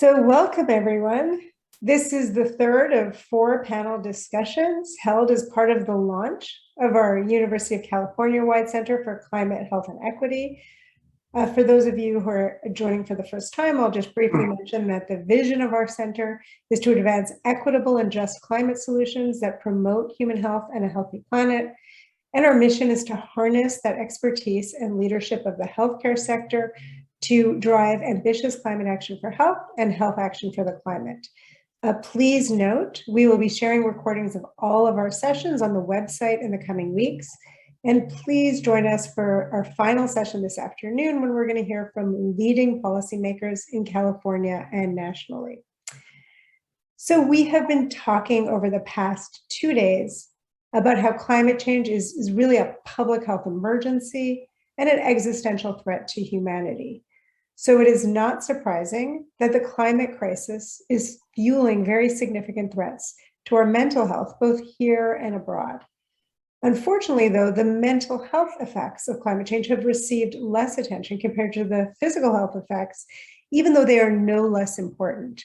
So welcome everyone. This is the third of 4 panel discussions held as part of the launch of our University of California-wide Center for Climate, Health, and Equity. For those of you who are joining for the first time, I'll just briefly mention that the vision of our center is to advance equitable and just climate solutions that promote human health and a healthy planet. And our mission is to harness that expertise and leadership of the healthcare sector to drive ambitious climate action for health and health action for the climate. Please note, we will be sharing recordings of all of our sessions on the website in the coming weeks. And please join us for our final session this afternoon when we're going to hear from leading policymakers in California and nationally. So we have been talking over the past 2 days about how climate change is really a public health emergency and an existential threat to humanity. So it is not surprising that the climate crisis is fueling very significant threats to our mental health, both here and abroad. Unfortunately, though, the mental health effects of climate change have received less attention compared to the physical health effects, even though they are no less important.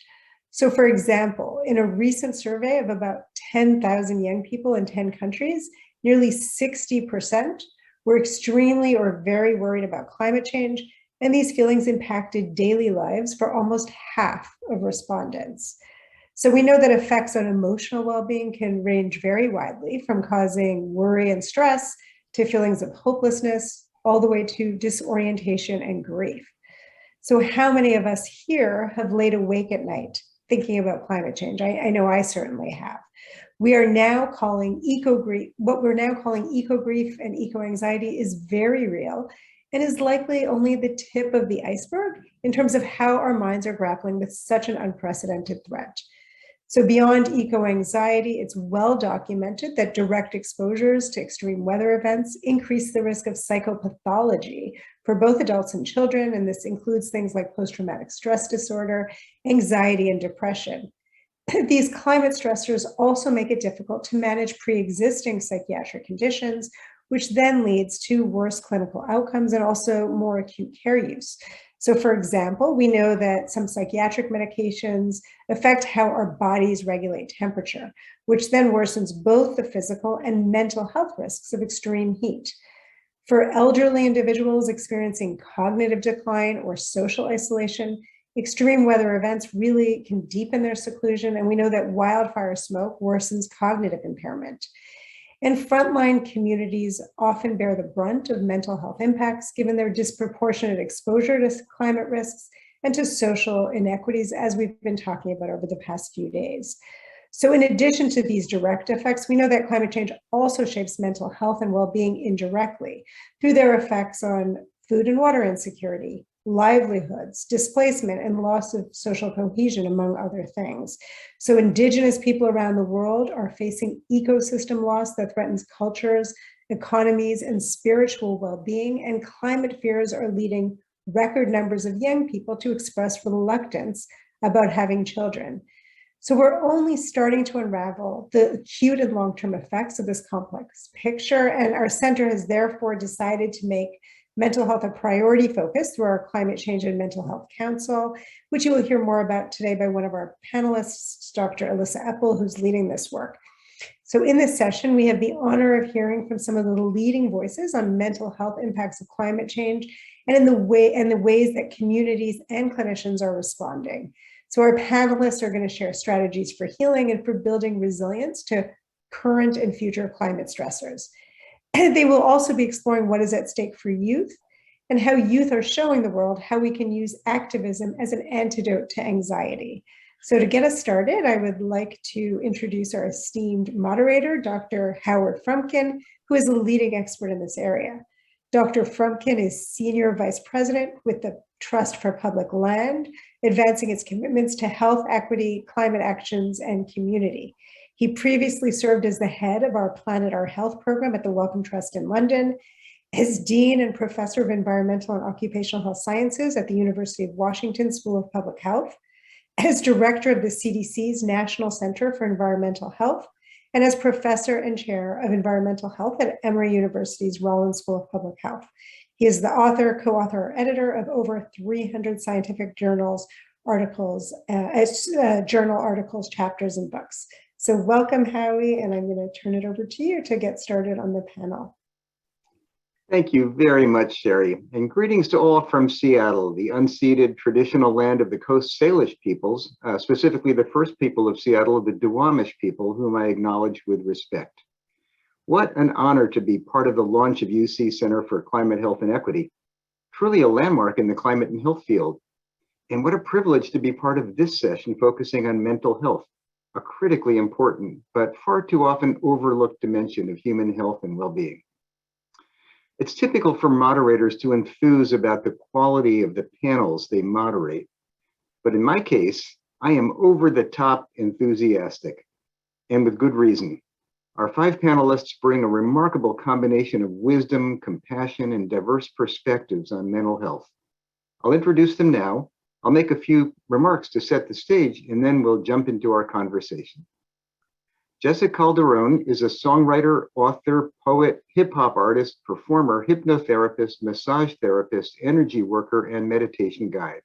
So, for example, in a recent survey of about 10,000 young people in 10 countries, nearly 60% were extremely or very worried about climate change, and these feelings impacted daily lives for almost half of respondents. So we know that effects on emotional well-being can range very widely, from causing worry and stress to feelings of hopelessness, all the way to disorientation and grief. So how many of us here have laid awake at night thinking about climate change? I know I certainly have. We are now calling eco-grief, what we're now calling eco-grief and eco-anxiety is very real and is likely only the tip of the iceberg in terms of how our minds are grappling with such an unprecedented threat. So beyond eco-anxiety, it's well documented that direct exposures to extreme weather events increase the risk of psychopathology for both adults and children, and this includes things like post-traumatic stress disorder, anxiety, and depression. These climate stressors also make it difficult to manage pre-existing psychiatric conditions, which then leads to worse clinical outcomes and also more acute care use. So for example, we know that some psychiatric medications affect how our bodies regulate temperature, which then worsens both the physical and mental health risks of extreme heat. For elderly individuals experiencing cognitive decline or social isolation, extreme weather events really can deepen their seclusion, and we know that wildfire smoke worsens cognitive impairment. And frontline communities often bear the brunt of mental health impacts given their disproportionate exposure to climate risks and to social inequities, as we've been talking about over the past few days. So in addition to these direct effects, we know that climate change also shapes mental health and well-being indirectly through their effects on food and water insecurity, livelihoods, displacement, and loss of social cohesion, among other things. So Indigenous people around the world are facing ecosystem loss that threatens cultures, economies, and spiritual well-being, and climate fears are leading record numbers of young people to express reluctance about having children. So we're only starting to unravel the acute and long-term effects of this complex picture, and our center has therefore decided to make mental health a priority focus through our Climate Change and Mental Health Council, which you will hear more about today by one of our panelists, Dr. Elissa Epel, who's leading this work. So in this session, we have the honor of hearing from some of the leading voices on mental health impacts of climate change and in the ways that communities and clinicians are responding. So our panelists are going to share strategies for healing and for building resilience to current and future climate stressors. They will also be exploring what is at stake for youth and how youth are showing the world how we can use activism as an antidote to anxiety. So to get us started, I would like to introduce our esteemed moderator, Dr. Howard Frumpkin, who is a leading expert in this area. Dr. Frumkin is Senior Vice President with the Trust for Public Land, advancing its commitments to health, equity, climate actions, and community. He previously served as the head of our Planet Our Health program at the Wellcome Trust in London, as Dean and Professor of Environmental and Occupational Health Sciences at the University of Washington School of Public Health, as Director of the CDC's National Center for Environmental Health, and as Professor and Chair of Environmental Health at Emory University's Rollins School of Public Health. He is the author, co-author, or editor of over 300 scientific journals, articles, journal articles, chapters, and books. So welcome, Howie, and I'm going to turn it over to you to get started on the panel. Thank you very much, Sherry, and greetings to all from Seattle, the unceded traditional land of the Coast Salish peoples, specifically the first people of Seattle, the Duwamish people, whom I acknowledge with respect. What an honor to be part of the launch of UC Center for Climate, Health, and Equity, truly a landmark in the climate and health field. And what a privilege to be part of this session focusing on mental health, a critically important but far too often overlooked dimension of human health and well-being. It's typical for moderators to enthuse about the quality of the panels they moderate. But in my case, I am over the top enthusiastic, and with good reason. Our 5 panelists bring a remarkable combination of wisdom, compassion, and diverse perspectives on mental health. I'll introduce them now. I'll make a few remarks to set the stage, and then we'll jump into our conversation. Jessa Calderon is a songwriter, author, poet, hip-hop artist, performer, hypnotherapist, massage therapist, energy worker, and meditation guide.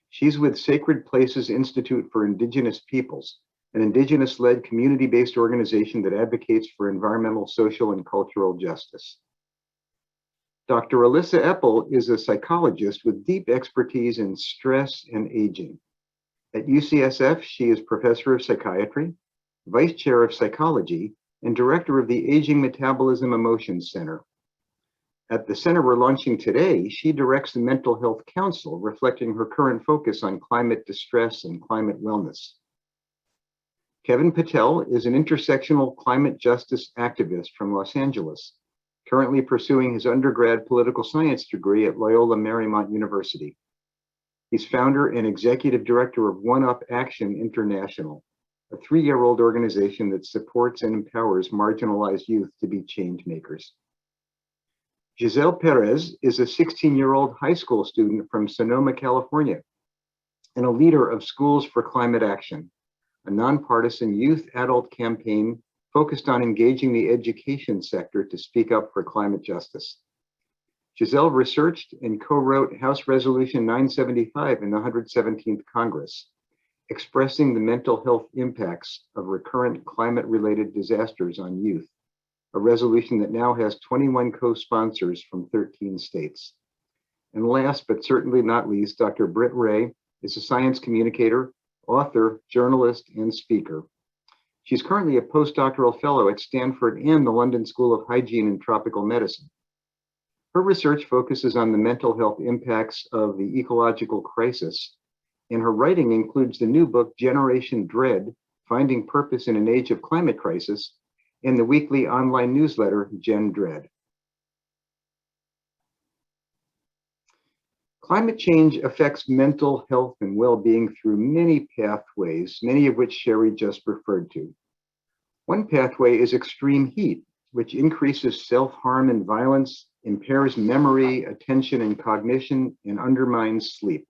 She's with Sacred Places Institute for Indigenous Peoples, an Indigenous-led community-based organization that advocates for environmental, social, and cultural justice. Dr. Elissa Epel is a psychologist with deep expertise in stress and aging. At UCSF, she is professor of psychiatry, vice chair of psychology, and director of the Aging Metabolism Emotions Center. At the center we're launching today, she directs the Mental Health Council, reflecting her current focus on climate distress and climate wellness. Kevin Patel is an intersectional climate justice activist from Los Angeles, currently pursuing his undergrad political science degree at Loyola Marymount University. He's founder and executive director of OneUpAction International, a 3-year-old organization that supports and empowers marginalized youth to be change makers. Giselle Perez is a 16-year-old high school student from Sonoma, California, and a leader of Schools for Climate Action, a nonpartisan youth-adult campaign focused on engaging the education sector to speak up for climate justice. Giselle researched and co-wrote House Resolution 975 in the 117th Congress, expressing the mental health impacts of recurrent climate-related disasters on youth, a resolution that now has 21 co-sponsors from 13 states. And last but certainly not least, Dr. Britt Ray is a science communicator, author, journalist, and speaker. She's currently a postdoctoral fellow at Stanford and the London School of Hygiene and Tropical Medicine. Her research focuses on the mental health impacts of the ecological crisis, and her writing includes the new book, Generation Dread, Finding Purpose in an Age of Climate Crisis, and the weekly online newsletter, Gen Dread. Climate change affects mental health and well-being through many pathways, many of which Sherry just referred to. One pathway is extreme heat, which increases self-harm and violence, impairs memory, attention, and cognition, and undermines sleep.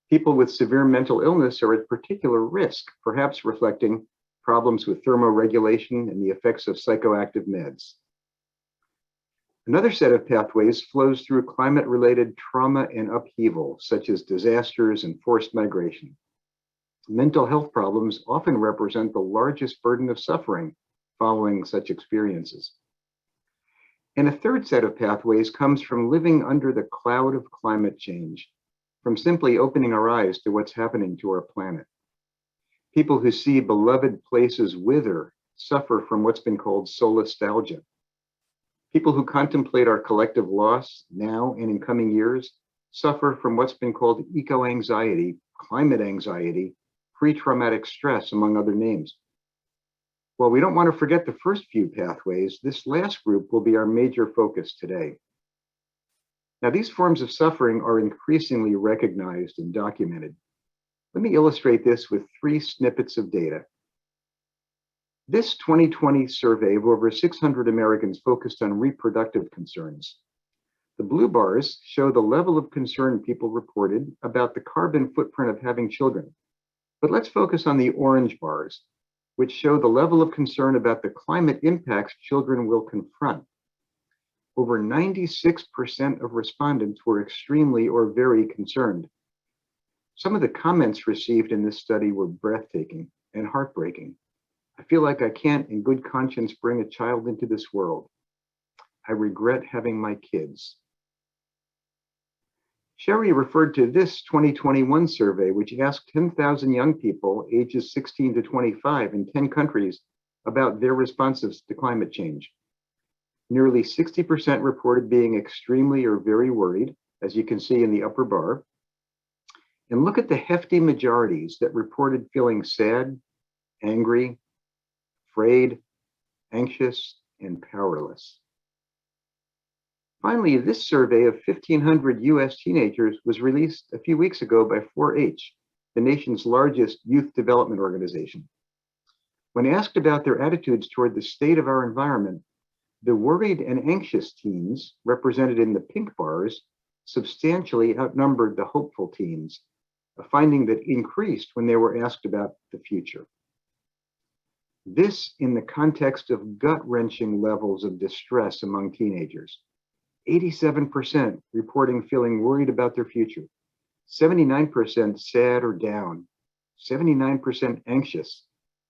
People with severe mental illness are at particular risk, perhaps reflecting problems with thermoregulation and the effects of psychoactive meds. Another set of pathways flows through climate-related trauma and upheaval, such as disasters and forced migration. Mental health problems often represent the largest burden of suffering following such experiences. And a third set of pathways comes from living under the cloud of climate change, from simply opening our eyes to what's happening to our planet. People who see beloved places wither suffer from what's been called solastalgia. People who contemplate our collective loss now and in coming years suffer from what's been called eco-anxiety, climate anxiety, pre-traumatic stress, among other names. While we don't want to forget the first few pathways, this last group will be our major focus today. Now, these forms of suffering are increasingly recognized and documented. Let me illustrate this with 3 snippets of data. This 2020 survey of over 600 Americans focused on reproductive concerns. The blue bars show the level of concern people reported about the carbon footprint of having children. But let's focus on the orange bars, which show the level of concern about the climate impacts children will confront. Over 96% of respondents were extremely or very concerned. Some of the comments received in this study were breathtaking and heartbreaking. I feel like I can't in good conscience bring a child into this world. I regret having my kids. Sherry referred to this 2021 survey, which asked 10,000 young people ages 16 to 25 in 10 countries about their responses to climate change. Nearly 60% reported being extremely or very worried, as you can see in the upper bar. And look at the hefty majorities that reported feeling sad, angry, afraid, anxious, and powerless. Finally, this survey of 1,500 US teenagers was released a few weeks ago by 4-H, the nation's largest youth development organization. When asked about their attitudes toward the state of our environment, the worried and anxious teens, represented in the pink bars, substantially outnumbered the hopeful teens, a finding that increased when they were asked about the future. This in the context of gut-wrenching levels of distress among teenagers. 87% reporting feeling worried about their future, 79% sad or down, 79% anxious,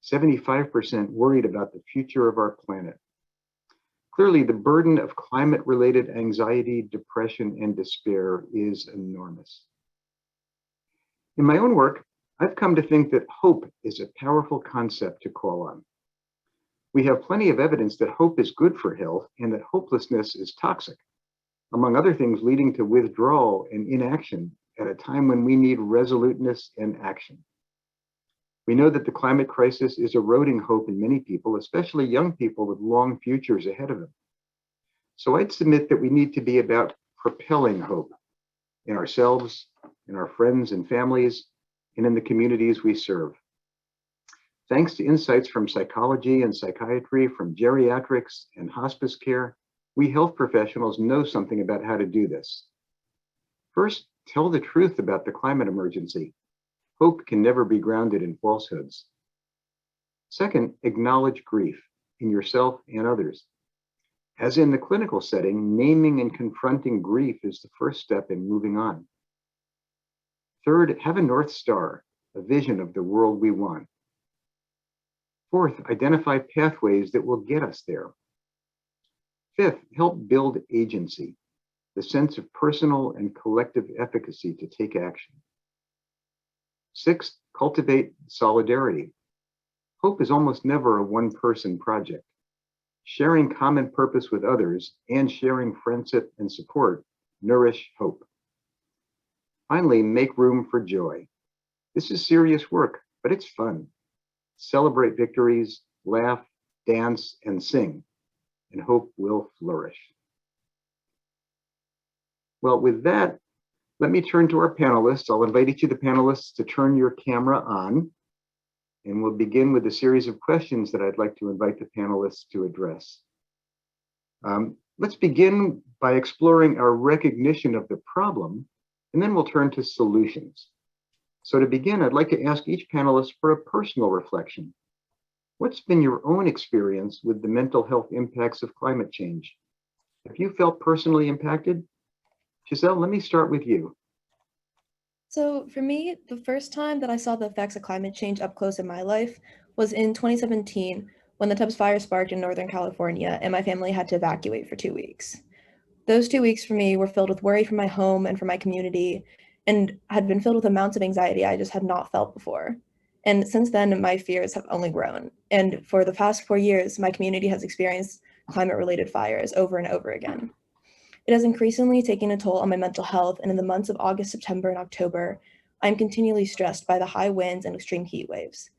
75% worried about the future of our planet. Clearly, the burden of climate-related anxiety, depression, and despair is enormous. In my own work, I've come to think that hope is a powerful concept to call on. We have plenty of evidence that hope is good for health and that hopelessness is toxic, among other things leading to withdrawal and inaction at a time when we need resoluteness and action. We know that the climate crisis is eroding hope in many people, especially young people with long futures ahead of them. So I'd submit that we need to be about propelling hope in ourselves, in our friends and families, and in the communities we serve. Thanks to insights from psychology and psychiatry, from geriatrics and hospice care, we health professionals know something about how to do this. First, tell the truth about the climate emergency. Hope can never be grounded in falsehoods. Second, acknowledge grief in yourself and others. As in the clinical setting, naming and confronting grief is the first step in moving on. Third, have a North Star, a vision of the world we want. Fourth, identify pathways that will get us there. Fifth, help build agency, the sense of personal and collective efficacy to take action. Sixth, cultivate solidarity. Hope is almost never a one-person project. Sharing common purpose with others and sharing friendship and support nourish hope. Finally, make room for joy. This is serious work, but it's fun. Celebrate victories, laugh, dance, and sing, and hope will flourish. Well, with that, let me turn to our panelists. I'll invite each of the panelists to turn your camera on, and we'll begin with a series of questions that I'd like to invite the panelists to address. Let's begin by exploring our recognition of the problem, and then we'll turn to solutions. So to begin, I'd like to ask each panelist for a personal reflection. What's been your own experience with the mental health impacts of climate change? Have you felt personally impacted? Giselle, let me start with you. So for me, the first time that I saw the effects of climate change up close in my life was in 2017 when the Tubbs fire sparked in Northern California and my family had to evacuate for 2 weeks. Those 2 weeks for me were filled with worry for my home and for my community, and had been filled with amounts of anxiety I just had not felt before. And since then, my fears have only grown. And for the past 4 years, my community has experienced climate-related fires over and over again. It has increasingly taken a toll on my mental health, and in the months of August, September, and October, I'm continually stressed by the high winds and extreme heat waves.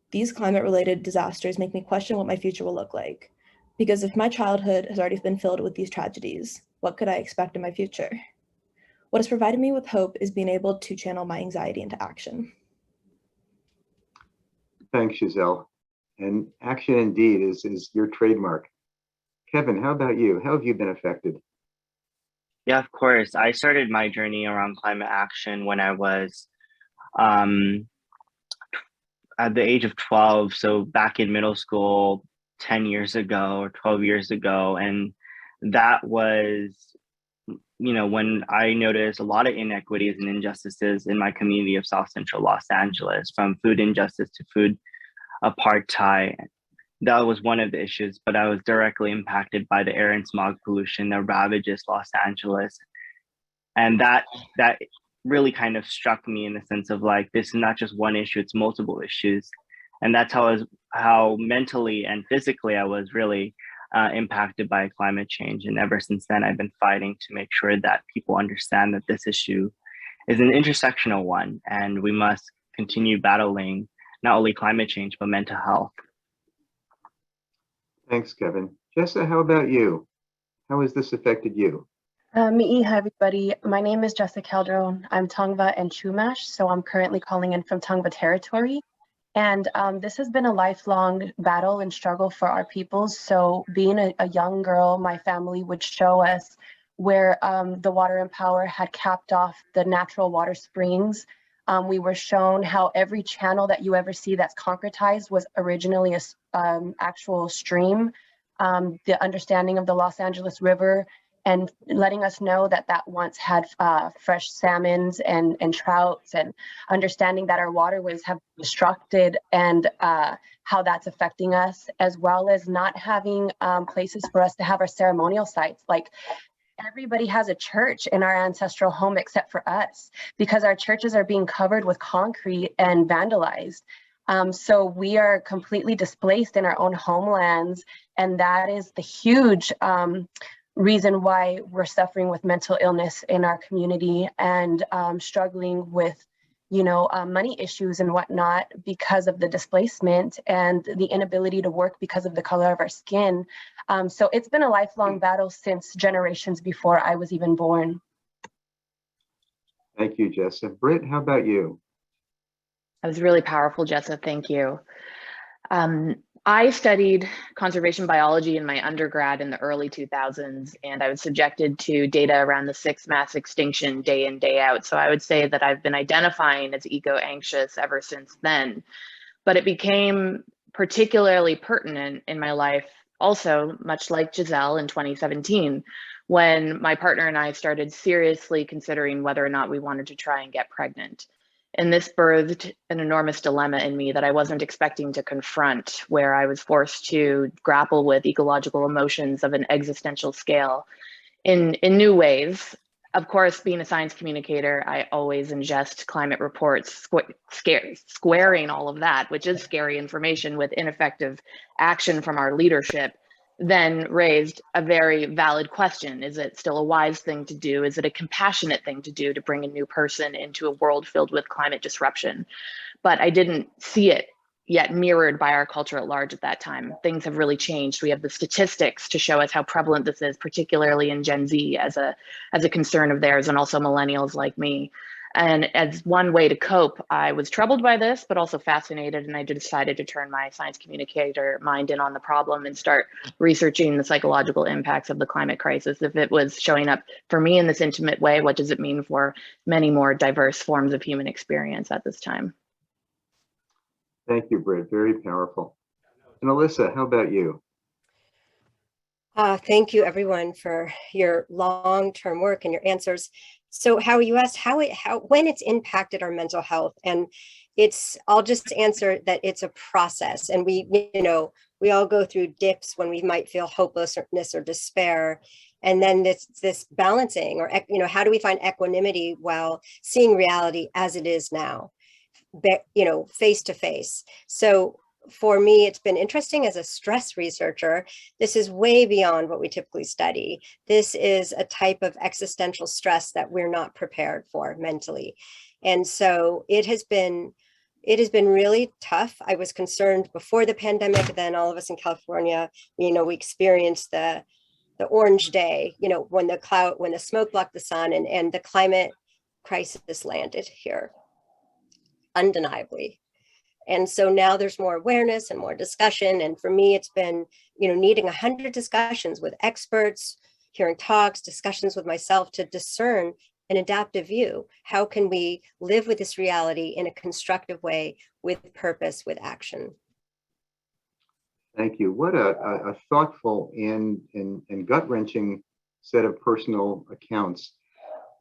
These climate-related disasters make me question what my future will look like. Because if my childhood has already been filled with these tragedies, what could I expect in my future? What has provided me with hope is being able to channel my anxiety into action. Thanks, Giselle. And action indeed is your trademark. Kevin, how about you? How have you been affected? Yeah, of course. I started my journey around climate action when I was at the age of 12. So back in middle school, 10 years ago or 12 years ago. And that was when I noticed a lot of inequities and injustices in my community of South Central Los Angeles, from food injustice to food apartheid, that was one of the issues, but I was directly impacted by the air and smog pollution that ravages Los Angeles. And that really kind of struck me in the sense of like, this is not just one issue, it's multiple issues. And that's how mentally and physically I was really impacted by climate change. And ever since then, I've been fighting to make sure that people understand that this issue is an intersectional one, and we must continue battling not only climate change, but mental health. Thanks, Kevin. Jessa, how about you? How has this affected you? Hi, everybody. My name is Jessa Calderon. I'm Tongva and Chumash, so I'm currently calling in from Tongva territory. And this has been a lifelong battle and struggle for our peoples. So being a young girl, my family would show us where the Water and Power had capped off the natural water springs. We were shown how every channel that you ever see that's concretized was originally a actual stream. The understanding of the Los Angeles River, and letting us know that that once had fresh salmons and trouts, and understanding that our waterways have been destructed, and how that's affecting us, as well as not having places for us to have our ceremonial sites. Like, everybody has a church in our ancestral home except for us, because our churches are being covered with concrete and vandalized. So we are completely displaced in our own homelands, and that is the huge reason why we're suffering with mental illness in our community, and struggling with, money issues and whatnot because of the displacement and the inability to work because of the color of our skin. So it's been a lifelong battle since generations before I was even born. Thank you, Jessa. Britt, how about you? That was really powerful, Jessa. Thank you. I studied conservation biology in my undergrad in the early 2000s, and I was subjected to data around the 6th mass extinction day in, day out. So I would say that I've been identifying as eco-anxious ever since then. But it became particularly pertinent in my life also, much like Giselle in 2017, when my partner and I started seriously considering whether or not we wanted to try and get pregnant. And this birthed an enormous dilemma in me that I wasn't expecting to confront, where I was forced to grapple with ecological emotions of an existential scale in new ways. Of course, being a science communicator, I always ingest climate reports, squaring all of that, which is scary information, with ineffective action from our leadership, then raised a very valid question. Is it still a wise thing to do? Is it a compassionate thing to do to bring a new person into a world filled with climate disruption? But I didn't see it yet mirrored by our culture at large at that time. Things have really changed. We have the statistics to show us how prevalent this is, particularly in Gen Z as a concern of theirs, and also millennials like me. And as one way to cope, I was troubled by this, but also fascinated. And I decided to turn my science communicator mind in on the problem and start researching the psychological impacts of the climate crisis. If it was showing up for me in this intimate way, what does it mean for many more diverse forms of human experience at this time? Thank you, Britt. Very powerful. And Elissa, how about you? Thank you, everyone, for your long-term work and your answers. So Howard, you asked when it's impacted our mental health, and I'll just answer that it's a process, and we all go through dips when we might feel hopelessness or despair, and then this balancing, or how do we find equanimity while seeing reality as it is now, face to face. So for me, it's been interesting as a stress researcher. This is way beyond what we typically study. This is a type of existential stress that we're not prepared for mentally. And so it has been really tough. I was concerned before the pandemic. Then all of us in California, we experienced the orange day, when the smoke blocked the sun, and the climate crisis landed here, undeniably. And so now there's more awareness and more discussion. And for me, it's been, needing 100 discussions with experts, hearing talks, discussions with myself to discern an adaptive view. How can we live with this reality in a constructive way, with purpose, with action? Thank you. What a thoughtful and gut-wrenching set of personal accounts.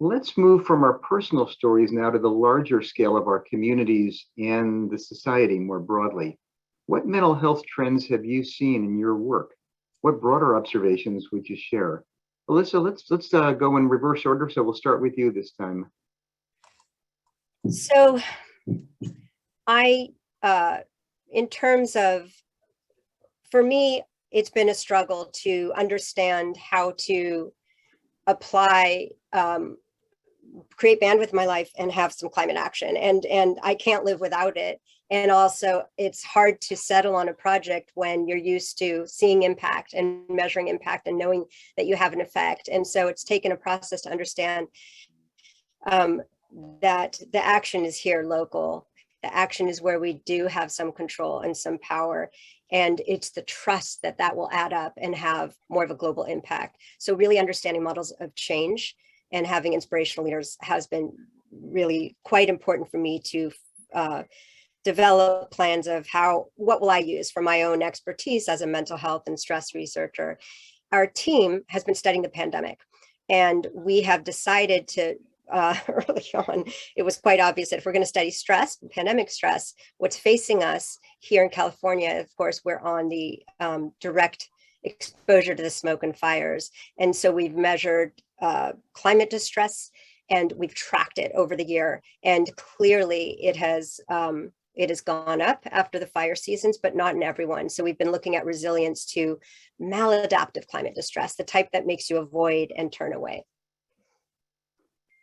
Let's move from our personal stories now to the larger scale of our communities and the society more broadly. What mental health trends have you seen in your work? What broader observations would you share? Elissa, let's go in reverse order. So we'll start with you this time. So in terms of, for me, it's been a struggle to understand how to apply, create bandwidth in my life and have some climate action. And I can't live without it. And also it's hard to settle on a project when you're used to seeing impact and measuring impact and knowing that you have an effect. And so it's taken a process to understand that the action is here local. The action is where we do have some control and some power. And it's the trust that that will add up and have more of a global impact. So really understanding models of change and having inspirational leaders has been really quite important for me to develop plans of what will I use for my own expertise as a mental health and stress researcher. Our team has been studying the pandemic, and we have decided to early on, it was quite obvious that if we're going to study stress, pandemic stress, what's facing us here in California, of course, we're on the direct exposure to the smoke and fires. And so we've measured climate distress, and we've tracked it over the year. And clearly it has gone up after the fire seasons, but not in everyone. So we've been looking at resilience to maladaptive climate distress, the type that makes you avoid and turn away.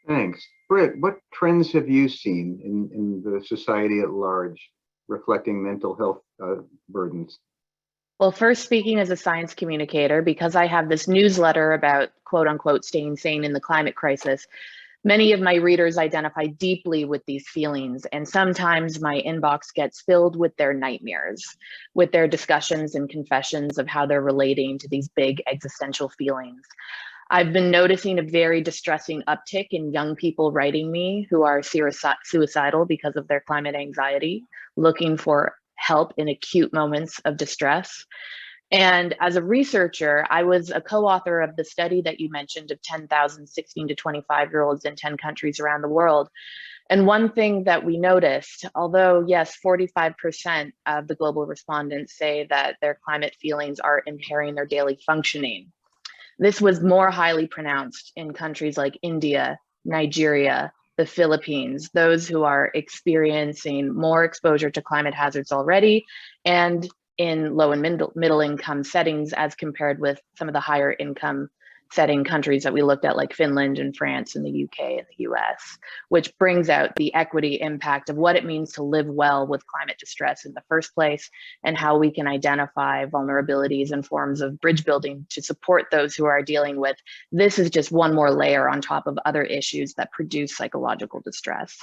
Thanks. Britt, what trends have you seen in the society at large reflecting mental health burdens? Well, first, speaking as a science communicator, because I have this newsletter about quote unquote staying sane in the climate crisis, many of my readers identify deeply with these feelings, and sometimes my inbox gets filled with their nightmares, with their discussions and confessions of how they're relating to these big existential feelings. I've been noticing a very distressing uptick in young people writing me who are suicidal because of their climate anxiety, looking for help in acute moments of distress. And as a researcher, I was a co-author of the study that you mentioned of 10,000 16 to 25-year-olds in 10 countries around the world. And one thing that we noticed, although yes, 45% of the global respondents say that their climate feelings are impairing their daily functioning, this was more highly pronounced in countries like India, Nigeria, the Philippines, those who are experiencing more exposure to climate hazards already, and in low and middle income settings as compared with some of the higher income setting countries that we looked at, like Finland and France and the UK and the US, which brings out the equity impact of what it means to live well with climate distress in the first place, and how we can identify vulnerabilities and forms of bridge building to support those who are dealing with. This is just one more layer on top of other issues that produce psychological distress.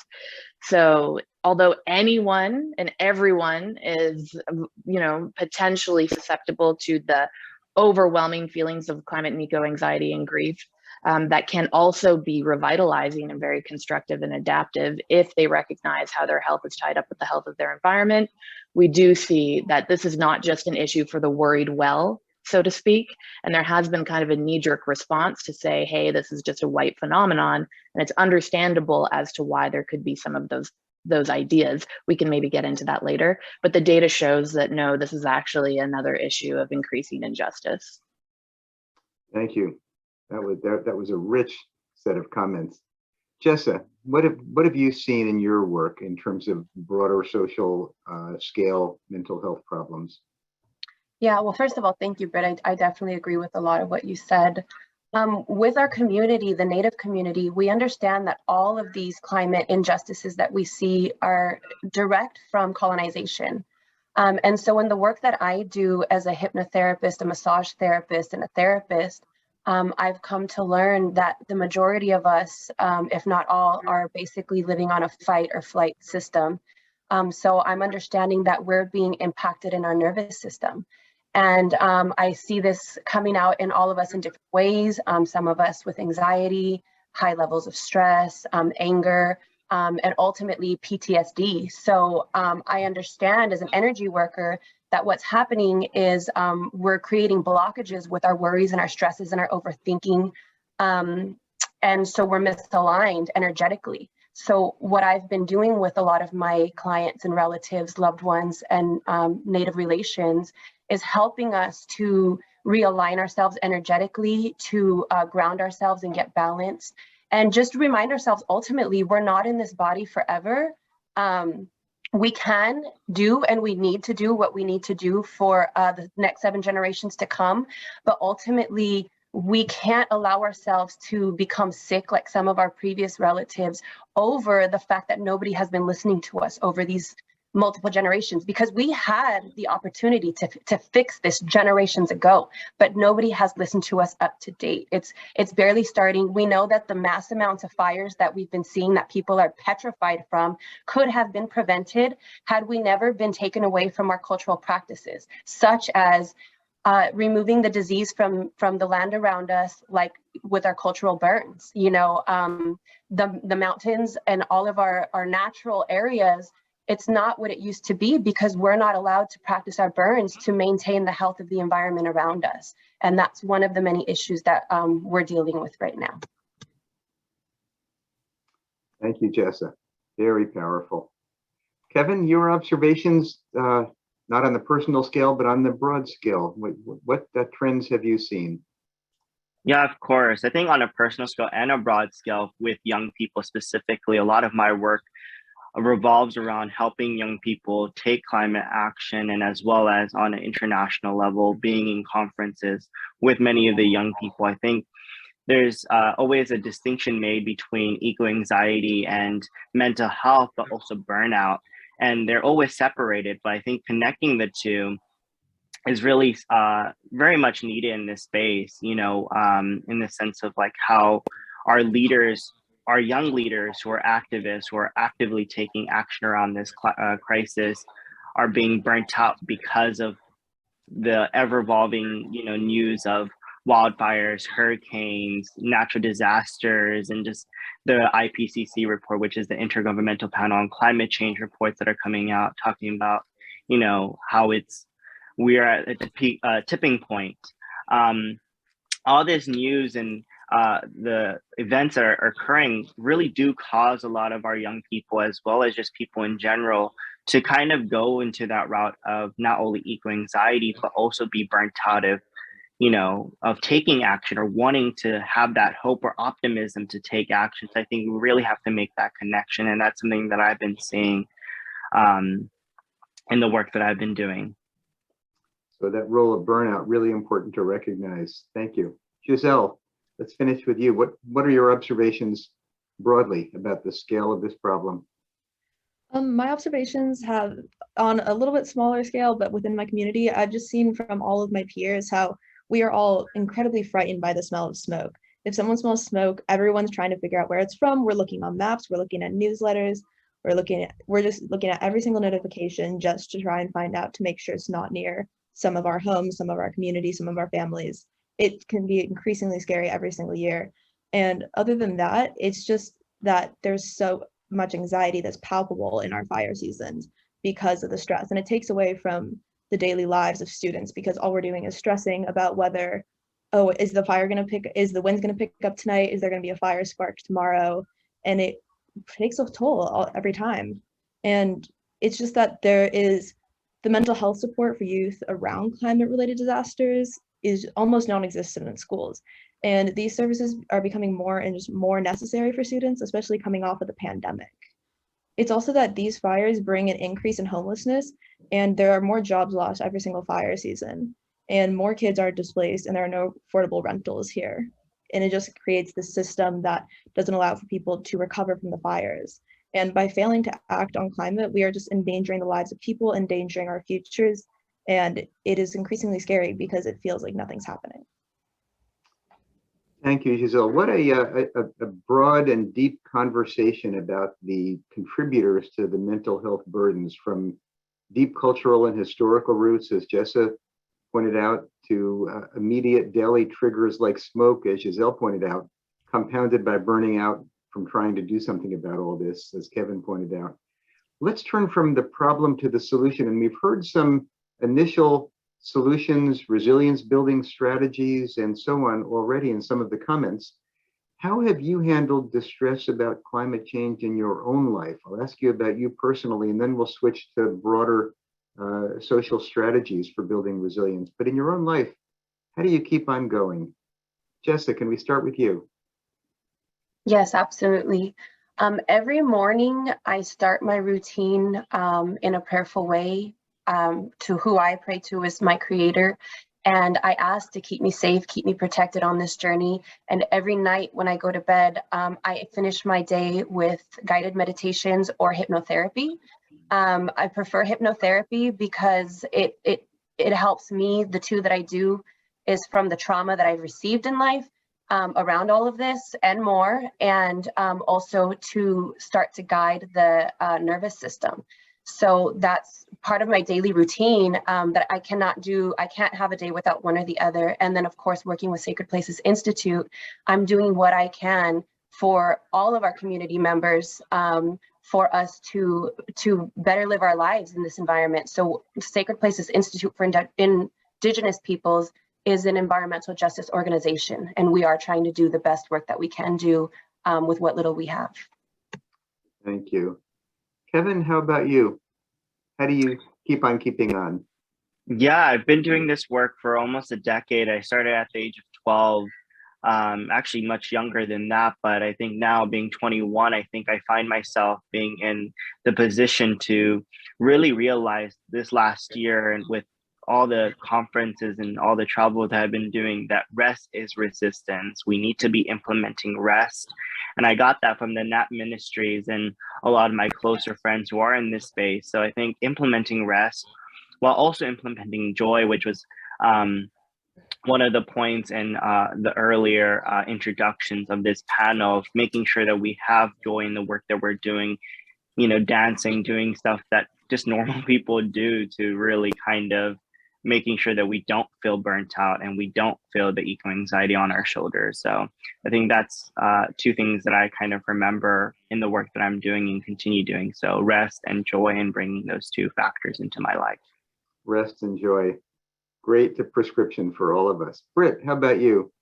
So although anyone and everyone is, potentially susceptible to the overwhelming feelings of climate and eco-anxiety and grief, that can also be revitalizing and very constructive and adaptive if they recognize how their health is tied up with the health of their environment. We do see that this is not just an issue for the worried well, so to speak, and there has been kind of a knee-jerk response to say, hey, this is just a white phenomenon, and it's understandable as to why there could be some of those ideas. We can maybe get into that later, but the data shows that no, this is actually another issue of increasing injustice. Thank you. That was a rich set of comments. Jessa, what have you seen in your work in terms of broader social scale mental health problems? Yeah, well, first of all, thank you, Britt. I definitely agree with a lot of what you said. With our community, the Native community, we understand that all of these climate injustices that we see are direct from colonization. And so in the work that I do as a hypnotherapist, a massage therapist, and a therapist, I've come to learn that the majority of us, if not all, are basically living on a fight or flight system. So I'm understanding that we're being impacted in our nervous system. And I see this coming out in all of us in different ways. Some of us with anxiety, high levels of stress, anger, and ultimately PTSD. So I understand as an energy worker that what's happening is we're creating blockages with our worries and our stresses and our overthinking And so we're misaligned energetically. So what I've been doing with a lot of my clients and relatives, loved ones, and Native relations is helping us to realign ourselves energetically, to ground ourselves and get balanced, and just remind ourselves, ultimately, we're not in this body forever. We can do and we need to do what we need to do for the next 7 generations to come, but ultimately, we can't allow ourselves to become sick like some of our previous relatives over the fact that nobody has been listening to us over these multiple generations, because we had the opportunity to fix this generations ago, but nobody has listened to us up to date. It's barely starting. We know that the mass amounts of fires that we've been seeing that people are petrified from could have been prevented had we never been taken away from our cultural practices, such as removing the disease from the land around us, like with our cultural burns, the mountains and all of our natural areas. It's not what it used to be because we're not allowed to practice our burns to maintain the health of the environment around us. And that's one of the many issues that we're dealing with right now. Thank you, Jessa. Very powerful. Kevin, your observations, not on the personal scale, but on the broad scale, what trends have you seen? Yeah, of course. I think on a personal scale and a broad scale with young people specifically, a lot of my work revolves around helping young people take climate action, and as well as on an international level, being in conferences with many of the young people. I think there's always a distinction made between eco-anxiety and mental health, but also burnout. And they're always separated, but I think connecting the two is really very much needed in this space, in the sense of like how our leaders, our young leaders who are activists, who are actively taking action around this crisis, are being burnt out because of the ever-evolving, news of wildfires, hurricanes, natural disasters, and just the IPCC report, which is the Intergovernmental Panel on Climate Change reports that are coming out, talking about, how we are at a tipping point. All this news and the events that are occurring really do cause a lot of our young people, as well as just people in general, to kind of go into that route of not only eco-anxiety, but also be burnt out of taking action or wanting to have that hope or optimism to take action. So I think we really have to make that connection. And that's something that I've been seeing in the work that I've been doing. So that role of burnout, really important to recognize. Thank you. Giselle, let's finish with you. What are your observations broadly about the scale of this problem? My observations have, on a little bit smaller scale, but within my community, I've just seen from all of my peers how we are all incredibly frightened by the smell of smoke. If someone smells smoke, everyone's trying to figure out where it's from. We're looking on maps, we're looking at newsletters, we're just looking at every single notification just to try and find out, to make sure it's not near some of our homes, some of our communities, some of our families. It can be increasingly scary every single year. And other than that, it's just that there's so much anxiety that's palpable in our fire seasons because of the stress. And it takes away from the daily lives of students, because all we're doing is stressing about whether, is the wind going to pick up tonight? Is there going to be a fire spark tomorrow? And it takes a toll every time. And it's just that there is the mental health support for youth around climate related disasters is almost non-existent in schools. And these services are becoming more and just more necessary for students, especially coming off of the pandemic. It's also that these fires bring an increase in homelessness, and there are more jobs lost every single fire season, and more kids are displaced, and there are no affordable rentals here. And it just creates this system that doesn't allow for people to recover from the fires. And by failing to act on climate, we are just endangering the lives of people, endangering our futures. And it is increasingly scary because it feels like nothing's happening. Thank you, Giselle. What a broad and deep conversation about the contributors to the mental health burdens, from deep cultural and historical roots, as Jessa pointed out, to immediate daily triggers like smoke, as Giselle pointed out, compounded by burning out from trying to do something about all this, as Kevin pointed out. Let's turn from the problem to the solution. And we've heard some initial solutions, resilience building strategies, and so on already in some of the comments. How have you handled distress about climate change in your own life? I'll ask you about you personally, and then we'll switch to broader social strategies for building resilience. But in your own life, how do you keep on going? Jessa, can we start with you? Yes, absolutely. Every morning, I start my routine in a prayerful way to who I pray to is my creator. And I ask to keep me safe, keep me protected on this journey. And every night when I go to bed, I finish my day with guided meditations or hypnotherapy. I prefer hypnotherapy because it helps me. The two that I do is from the trauma that I've received in life around all of this and more, and also to start to guide the nervous system. So that's part of my daily routine that I cannot do. I can't have a day without one or the other. And then, of course, working with Sacred Places Institute, I'm doing what I can for all of our community members for us to better live our lives in this environment. So Sacred Places Institute for Indigenous Peoples is an environmental justice organization, and we are trying to do the best work that we can do with what little we have. Thank you. Kevin, how about you? How do you keep on keeping on? Yeah, I've been doing this work for almost a decade. I started at the age of 12, actually much younger than that, but I think now being 21, I think I find myself being in the position to really realize this last year, and with all the conferences and all the travel that I've been doing, that rest is resistance. We need to be implementing rest. And I got that from the NAP ministries and a lot of my closer friends who are in this space. So I think implementing rest while also implementing joy, which was one of the points in the earlier introductions of this panel, of making sure that we have joy in the work that we're doing, you know, dancing, doing stuff that just normal people do, to really kind of making sure that we don't feel burnt out and we don't feel the eco-anxiety on our shoulders. So I think that's two things that I kind of remember in the work that I'm doing and continue doing. So rest and joy, and bringing those two factors into my life. Rest and joy. Great prescription for all of us. Britt, how about you?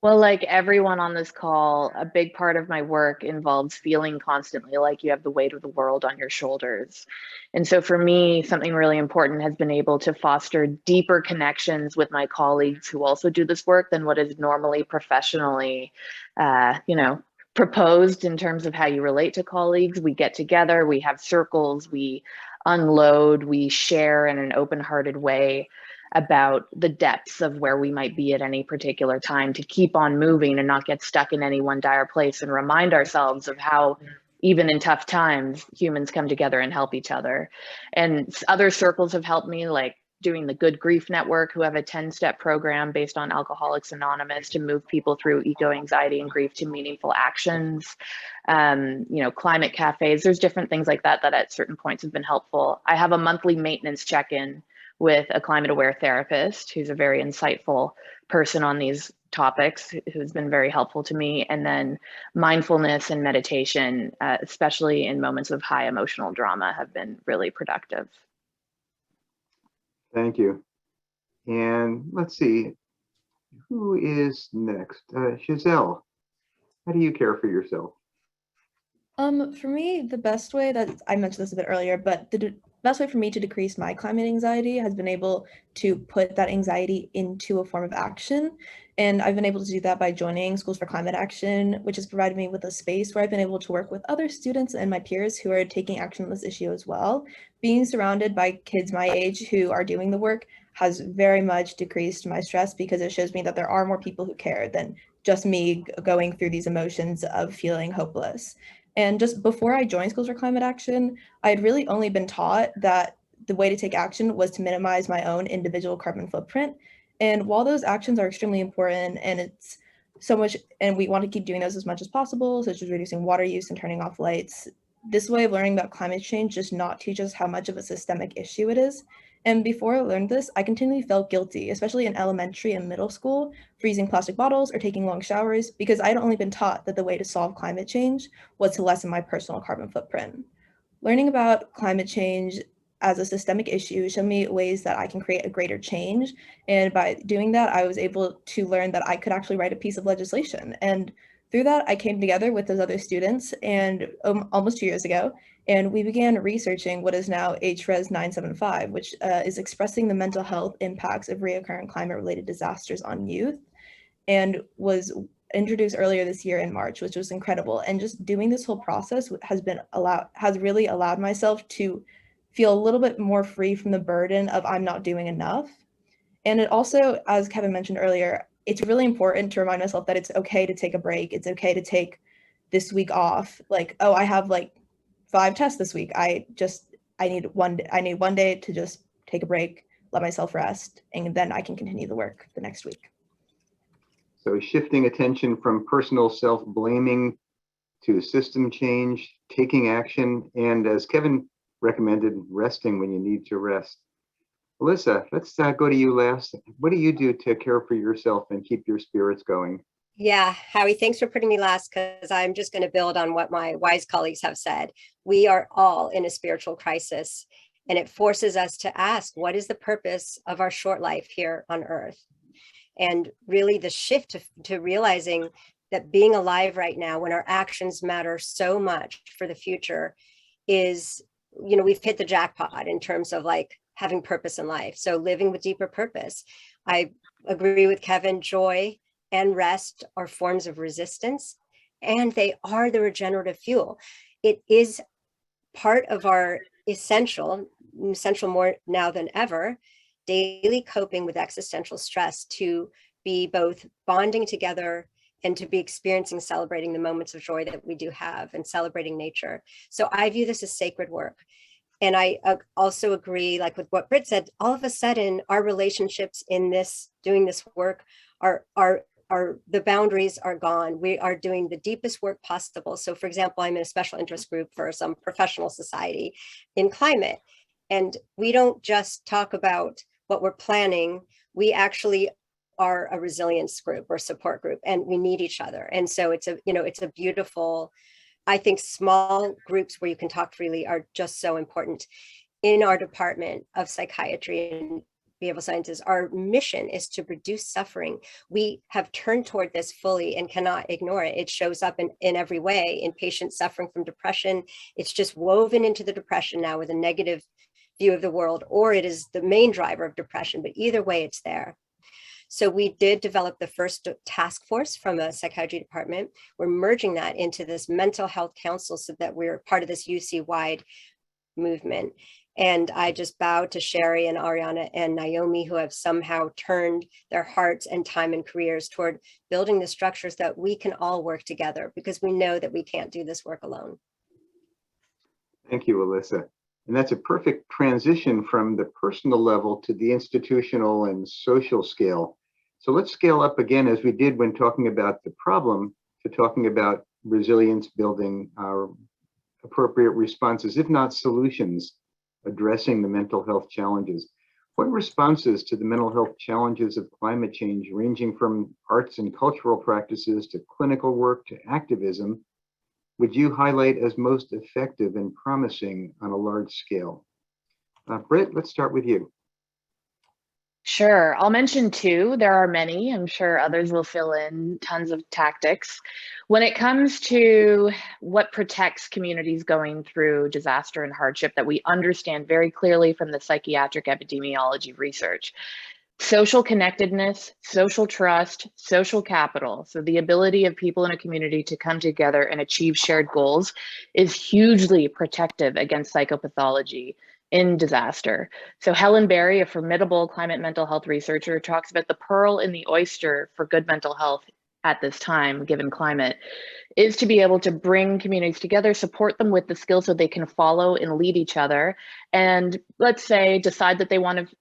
Well, like everyone on this call, a big part of my work involves feeling constantly like you have the weight of the world on your shoulders. And so for me, something really important has been able to foster deeper connections with my colleagues who also do this work than what is normally professionally, proposed in terms of how you relate to colleagues. We get together, we have circles, we unload, we share in an open-hearted way about the depths of where we might be at any particular time, to keep on moving and not get stuck in any one dire place, and remind ourselves of how even in tough times, humans come together and help each other. And other circles have helped me, like doing the Good Grief Network, who have a 10-step program based on Alcoholics Anonymous to move people through eco-anxiety and grief to meaningful actions. Climate cafes, there's different things like that that at certain points have been helpful. I have a monthly maintenance check-in with a climate aware therapist who's a very insightful person on these topics, who's been very helpful to me. And then mindfulness and meditation, especially in moments of high emotional drama, have been really productive. Thank you. And let's see, who is next? Giselle, how do you care for yourself? For me, the best way, that I mentioned this a bit earlier, but the best way for me to decrease my climate anxiety has been able to put that anxiety into a form of action. And I've been able to do that by joining Schools for Climate Action, which has provided me with a space where I've been able to work with other students and my peers who are taking action on this issue as well. Being surrounded by kids my age who are doing the work has very much decreased my stress, because it shows me that there are more people who care than just me going through these emotions of feeling hopeless. And just before I joined Schools for Climate Action, I had really only been taught that the way to take action was to minimize my own individual carbon footprint. And while those actions are extremely important, and it's so much, and we want to keep doing those as much as possible, such as reducing water use and turning off lights, this way of learning about climate change does not teach us how much of a systemic issue it is. And before I learned this, I continually felt guilty, especially in elementary and middle school, for using plastic bottles or taking long showers, because I'd only been taught that the way to solve climate change was to lessen my personal carbon footprint. Learning about climate change as a systemic issue, show me ways that I can create a greater change. And by doing that, I was able to learn that I could actually write a piece of legislation. And through that, I came together with those other students and almost 2 years ago, and we began researching what is now HRES 975, which is expressing the mental health impacts of reoccurring climate-related disasters on youth, and was introduced earlier this year in March, which was incredible. And just doing this whole process has really allowed myself to feel a little bit more free from the burden of I'm not doing enough. And it also, as Kevin mentioned earlier, it's really important to remind myself that it's okay to take a break. It's okay to take this week off. Like, oh, I have like 5 tests this week. I need one day to just take a break, let myself rest, and then I can continue the work the next week. So shifting attention from personal self-blaming to system change, taking action, and as Kevin recommended, resting when you need to rest. Elissa, let's go to you last. What do you do to care for yourself and keep your spirits going? Yeah, Howie, thanks for putting me last, because I'm just going to build on what my wise colleagues have said. We are all in a spiritual crisis, and it forces us to ask, what is the purpose of our short life here on Earth? And really the shift to realizing that being alive right now, when our actions matter so much for the future, is, we've hit the jackpot in terms of like having purpose in life. So living with deeper purpose. I agree with Kevin, joy and rest are forms of resistance, and they are the regenerative fuel. It is part of our essential more now than ever, daily coping with existential stress, to be both bonding together and to be experiencing, celebrating the moments of joy that we do have, and celebrating nature. So I view this as sacred work. And I also agree, like with what Britt said, all of a sudden our relationships in this, doing this work are the boundaries are gone. We are doing the deepest work possible. So for example, I'm in a special interest group for some professional society in climate. And we don't just talk about what we're planning. We actually are a resilience group or support group, and we need each other. And so it's a beautiful, I think small groups where you can talk freely are just so important. In our department of psychiatry and behavioral sciences, our mission is to reduce suffering. We have turned toward this fully and cannot ignore it. It shows up in every way in patients suffering from depression. It's just woven into the depression now with a negative view of the world, or it is the main driver of depression, but either way it's there. So we did develop the first task force from a psychiatry department. We're merging that into this mental health council so that we're part of this UC-wide movement. And I just bow to Sherry and Ariana and Naomi, who have somehow turned their hearts and time and careers toward building the structures that we can all work together, because we know that we can't do this work alone. Thank you, Elissa. And that's a perfect transition from the personal level to the institutional and social scale. So let's scale up again, as we did when talking about the problem, to talking about resilience building, our appropriate responses, if not solutions, addressing the mental health challenges. What responses to the mental health challenges of climate change, ranging from arts and cultural practices to clinical work to activism, would you highlight as most effective and promising on a large scale? Britt, let's start with you. Sure, I'll mention 2. There are many. I'm sure others will fill in tons of tactics. When it comes to what protects communities going through disaster and hardship that we understand very clearly from the psychiatric epidemiology research, social connectedness, social trust, social capital, so the ability of people in a community to come together and achieve shared goals, is hugely protective against psychopathology in disaster. So Helen Berry, a formidable climate mental health researcher, talks about the pearl in the oyster for good mental health at this time, given climate, is to be able to bring communities together, support them with the skills so they can follow and lead each other, and let's say decide that they want to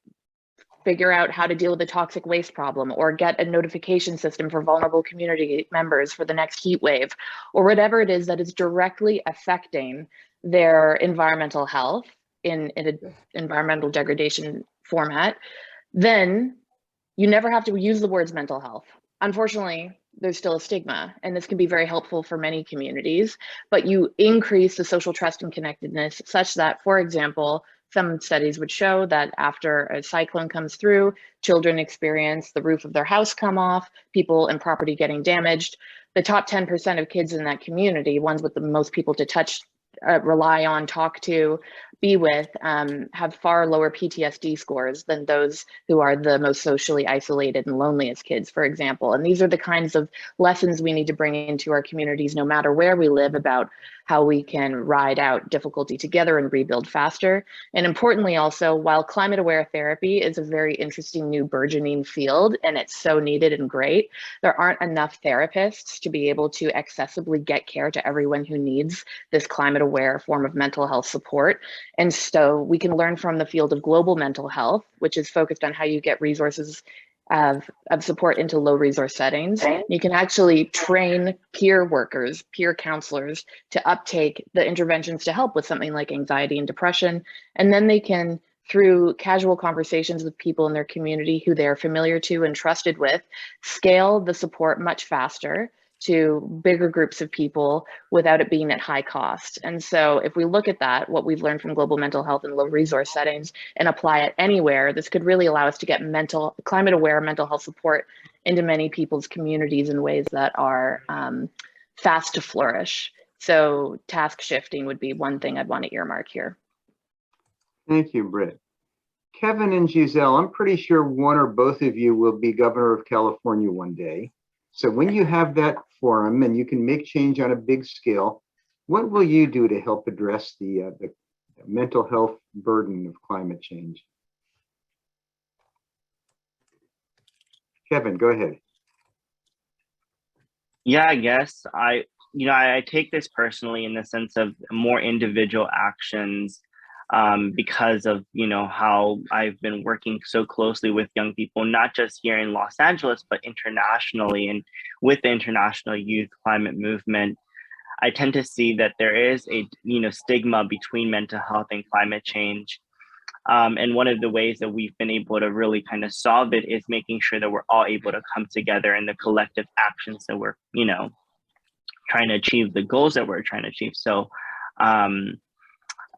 figure out how to deal with the toxic waste problem, or get a notification system for vulnerable community members for the next heat wave, or whatever it is that is directly affecting their environmental health in an environmental degradation format, then you never have to use the words mental health. Unfortunately, there's still a stigma, and this can be very helpful for many communities, but you increase the social trust and connectedness such that, for example, Some studies would show that after a cyclone comes through, children experience the roof of their house come off, people and property getting damaged. The top 10% of kids in that community, ones with the most people to touch, rely on, talk to, be with, have far lower PTSD scores than those who are the most socially isolated and loneliest kids, for example. And these are the kinds of lessons we need to bring into our communities, no matter where we live, about how we can ride out difficulty together and rebuild faster. And importantly also, while climate aware therapy is a very interesting new burgeoning field, and it's so needed and great, there aren't enough therapists to be able to accessibly get care to everyone who needs this climate aware form of mental health support. And so we can learn from the field of global mental health, which is focused on how you get resources of support into low resource settings. You can actually train peer workers, peer counselors to uptake the interventions to help with something like anxiety and depression. And then they can, through casual conversations with people in their community who they're familiar to and trusted with, scale the support much faster to bigger groups of people without it being at high cost. And so if we look at that, what we've learned from global mental health in low resource settings and apply it anywhere, this could really allow us to get climate aware mental health support into many people's communities in ways that are fast to flourish. So task shifting would be one thing I'd want to earmark here. Thank you, Britt. Kevin and Giselle, I'm pretty sure one or both of you will be governor of California one day. So when you have that forum and you can make change on a big scale, what will you do to help address the mental health burden of climate change? Kevin, go ahead. Yeah, I guess I take this personally in the sense of more individual actions, because of, how I've been working so closely with young people, not just here in Los Angeles, but internationally. And with the international youth climate movement, I tend to see that there is a, stigma between mental health and climate change. And one of the ways that we've been able to really kind of solve it is making sure that we're all able to come together in the collective actions that we're, trying to achieve the goals that we're trying to achieve. So,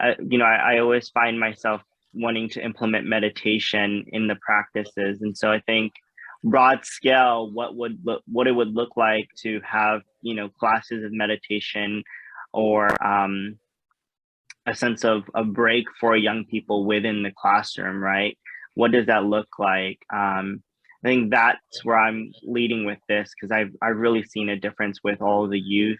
I always find myself wanting to implement meditation in the practices. And so I think broad scale, what it would look like to have, classes of meditation or a sense of a break for young people within the classroom, right? What does that look like? I think that's where I'm leading with this, because I've really seen a difference with all the youth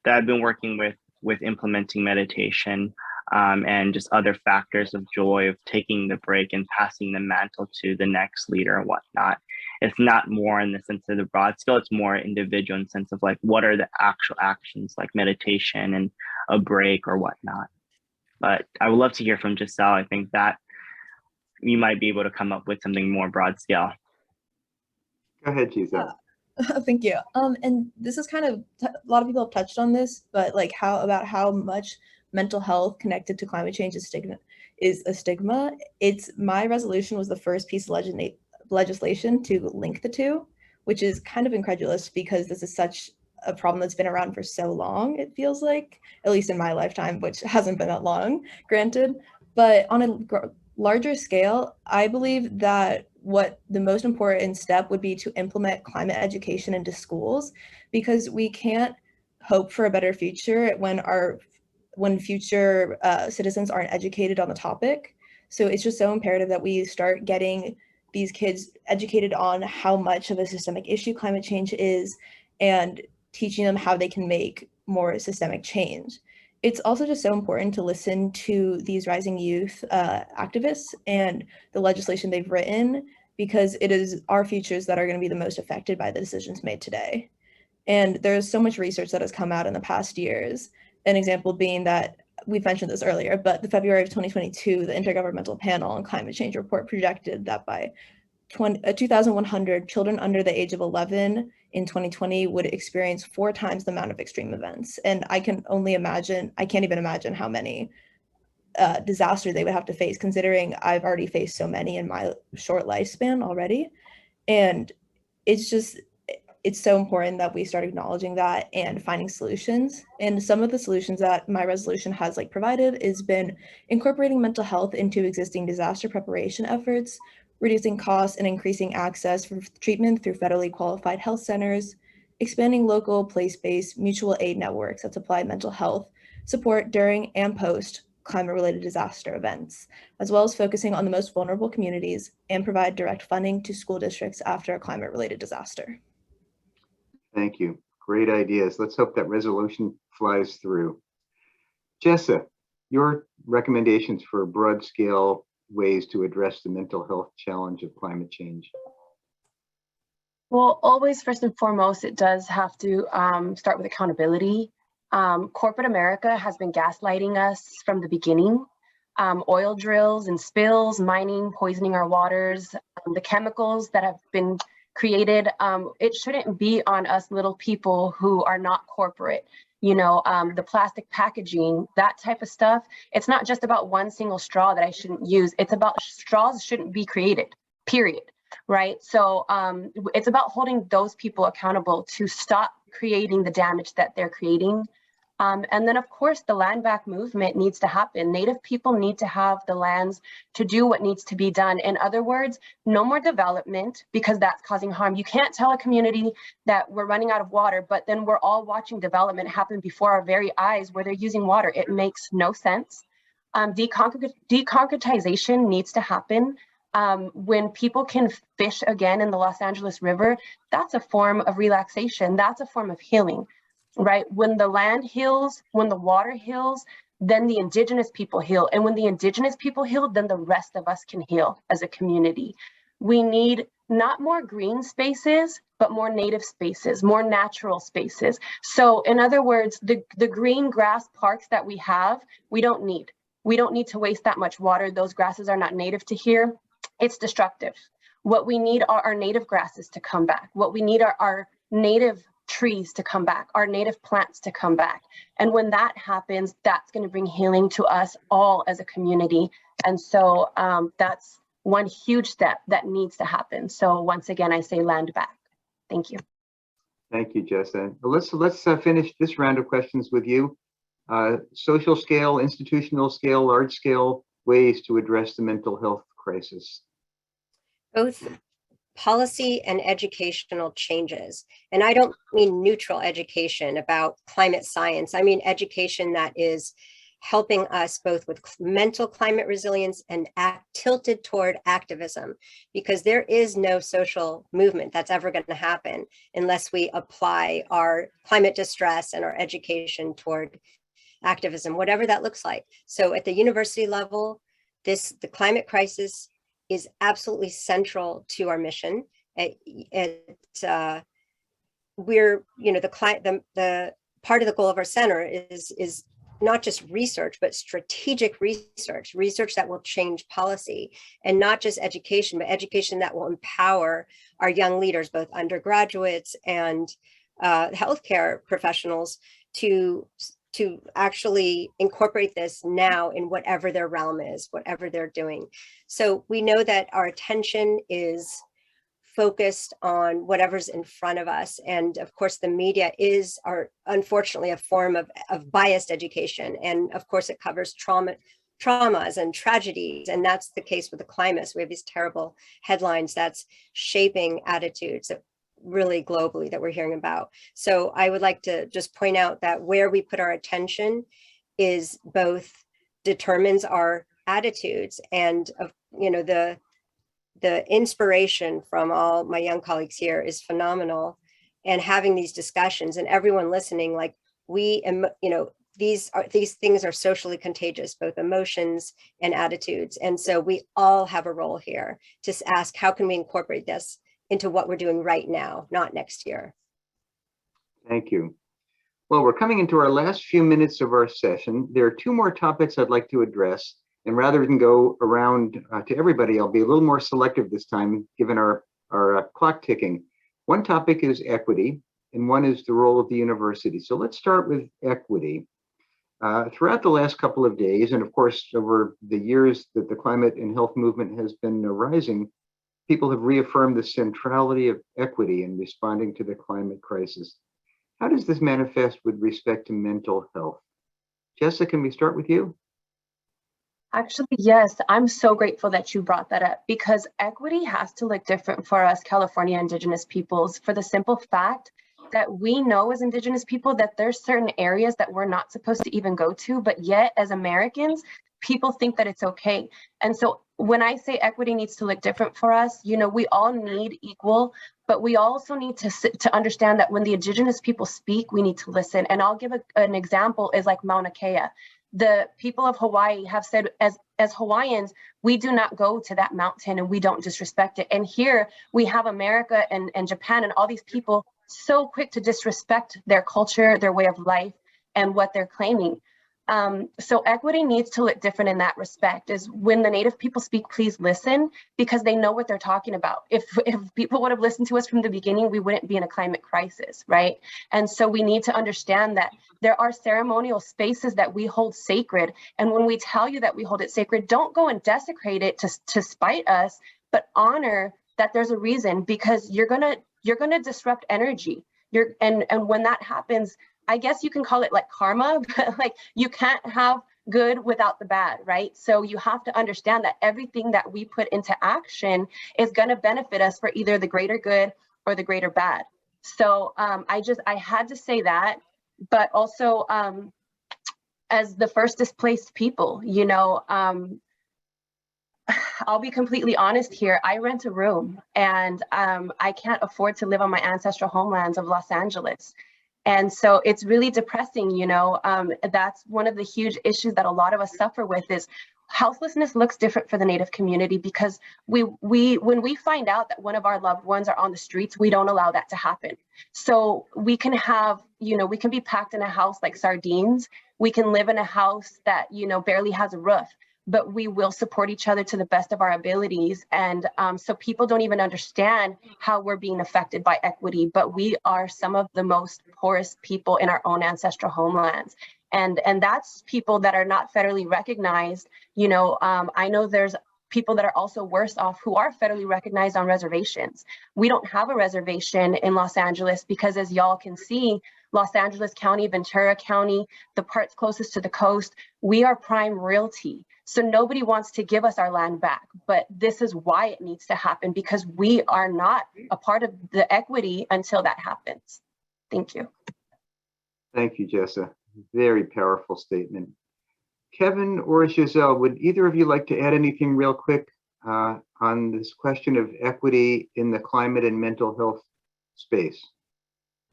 that I've been working with implementing meditation. And just other factors of joy of taking the break and passing the mantle to the next leader and whatnot. It's not more in the sense of the broad scale, it's more individual in the sense of like, what are the actual actions like meditation and a break or whatnot. But I would love to hear from Giselle. I think that you might be able to come up with something more broad scale. Go ahead, Giselle. Thank you. And this is kind of, a lot of people have touched on this, but like how much mental health connected to climate change is a stigma. My resolution was the first piece of legislation to link the two, which is kind of incredulous because this is such a problem that's been around for so long, it feels like, at least in my lifetime, which hasn't been that long, granted. But on a larger scale, I believe that what the most important step would be to implement climate education into schools, because we can't hope for a better future when future citizens aren't educated on the topic. So it's just so imperative that we start getting these kids educated on how much of a systemic issue climate change is and teaching them how they can make more systemic change. It's also just so important to listen to these rising youth activists and the legislation they've written, because it is our futures that are going to be the most affected by the decisions made today. And there's so much research that has come out in the past years. An example being that we've mentioned this earlier, but the February of 2022, the Intergovernmental Panel on Climate Change report projected that by 2,100 children under the age of 11 in 2020 would experience 4 times the amount of extreme events. And I can't even imagine how many disasters they would have to face, considering I've already faced so many in my short lifespan already. And it's it's so important that we start acknowledging that and finding solutions. And some of the solutions that my resolution has provided has been incorporating mental health into existing disaster preparation efforts, reducing costs and increasing access for treatment through federally qualified health centers, expanding local place-based mutual aid networks that supply mental health support during and post climate-related disaster events, as well as focusing on the most vulnerable communities and provide direct funding to school districts after a climate-related disaster. Thank you. Great ideas. Let's hope that resolution flies through. Jessa, your recommendations for broad scale ways to address the mental health challenge of climate change. Well, always, first and foremost, it does have to start with accountability. Corporate America has been gaslighting us from the beginning. Oil drills and spills, mining, poisoning our waters, the chemicals that have been created. It shouldn't be on us little people who are not corporate. The plastic packaging, that type of stuff. It's not just about one single straw that I shouldn't use. It's about straws shouldn't be created, period. Right? So it's about holding those people accountable to stop creating the damage that they're creating. And then, of course, the land back movement needs to happen. Native people need to have the lands to do what needs to be done. In other words, no more development because that's causing harm. You can't tell a community that we're running out of water, but then we're all watching development happen before our very eyes where they're using water. It makes no sense. Deconcretization needs to happen. When people can fish again in the Los Angeles River, that's a form of relaxation. That's a form of healing. Right? When the land heals, when the water heals, then the Indigenous people heal. And when the Indigenous people heal, then the rest of us can heal as a community. We need not more green spaces, but more native spaces, more natural spaces. So in other words, the green grass parks that we have, we don't need. We don't need to waste that much water. Those grasses are not native to here. It's destructive. What we need are our native grasses to come back. What we need are our native trees to come back, our native plants to come back. And when that happens, that's going to bring healing to us all as a community. And so that's one huge step that needs to happen. So once again, I say land back. Thank you. Thank you, Jessa. Elissa, let's finish this round of questions with you. Social scale, institutional scale, large scale ways to address the mental health crisis. Both policy and educational changes. And I don't mean neutral education about climate science. I mean education that is helping us both with mental climate resilience and tilted toward activism, because there is no social movement that's ever going to happen unless we apply our climate distress and our education toward activism, whatever that looks like. So at the university level, the climate crisis is absolutely central to our mission. We're, the part of the goal of our center is not just research, but strategic research that will change policy, and not just education, but education that will empower our young leaders, both undergraduates and healthcare professionals, to actually incorporate this now in whatever their realm is, whatever they're doing. So we know that our attention is focused on whatever's in front of us. And of course, the media is unfortunately a form of biased education. And of course, it covers traumas and tragedies. And that's the case with the climate. So we have these terrible headlines that's shaping attitudes that really globally that we're hearing about. So I would like to just point out that where we put our attention is both determines our attitudes, and the inspiration from all my young colleagues here is phenomenal. And having these discussions and everyone listening, like these things are socially contagious, both emotions and attitudes. And so we all have a role here to ask, how can we incorporate this into what we're doing right now, not next year? Thank you. Well, we're coming into our last few minutes of our session. There are two more topics I'd like to address. And rather than go around to everybody, I'll be a little more selective this time, given our clock ticking. One topic is equity, and one is the role of the university. So let's start with equity. Throughout the last couple of days, and of course, over the years that the climate and health movement has been rising, people have reaffirmed the centrality of equity in responding to the climate crisis. How does this manifest with respect to mental health? Jessa, can we start with you? Actually, yes, I'm so grateful that you brought that up because equity has to look different for us California Indigenous peoples for the simple fact that we know as Indigenous people that there's certain areas that we're not supposed to even go to, but yet as Americans, people think that it's okay. And so when I say equity needs to look different for us, you know, we all need equal, but we also need to understand that when the Indigenous people speak, we need to listen. And I'll give an example is like Mauna Kea. The people of Hawaii have said, as Hawaiians, we do not go to that mountain and we don't disrespect it. And here we have America and Japan and all these people so quick to disrespect their culture, their way of life, and what they're claiming. So equity needs to look different in that respect is when the Native people speak, please listen because they know what they're talking about. If people would have listened to us from the beginning, we wouldn't be in a climate crisis, right? And so we need to understand that there are ceremonial spaces that we hold sacred. And when we tell you that we hold it sacred, don't go and desecrate it to spite us, but honor that there's a reason because you're gonna disrupt energy. And when that happens, I guess you can call it like karma, but like you can't have good without the bad, right? So you have to understand that everything that we put into action is going to benefit us for either the greater good or the greater bad. So I had to say that, but also as the first displaced people, you know, I'll be completely honest here. I rent a room and I can't afford to live on my ancestral homelands of Los Angeles. And so it's really depressing, you know, that's one of the huge issues that a lot of us suffer with is houselessness looks different for the Native community because when we find out that one of our loved ones are on the streets, we don't allow that to happen. So we can have, you know, we can be packed in a house like sardines. We can live in a house that, you know, barely has a roof, but we will support each other to the best of our abilities. And so people don't even understand how we're being affected by equity, but we are some of the most poorest people in our own ancestral homelands. And that's people that are not federally recognized. You know, I know there's people that are also worse off who are federally recognized on reservations. We don't have a reservation in Los Angeles because as y'all can see, Los Angeles County, Ventura County, the parts closest to the coast, we are prime realty. So nobody wants to give us our land back, but this is why it needs to happen because we are not a part of the equity until that happens. Thank you. Thank you, Jessa. Very powerful statement. Kevin or Giselle, would either of you like to add anything real quick on this question of equity in the climate and mental health space?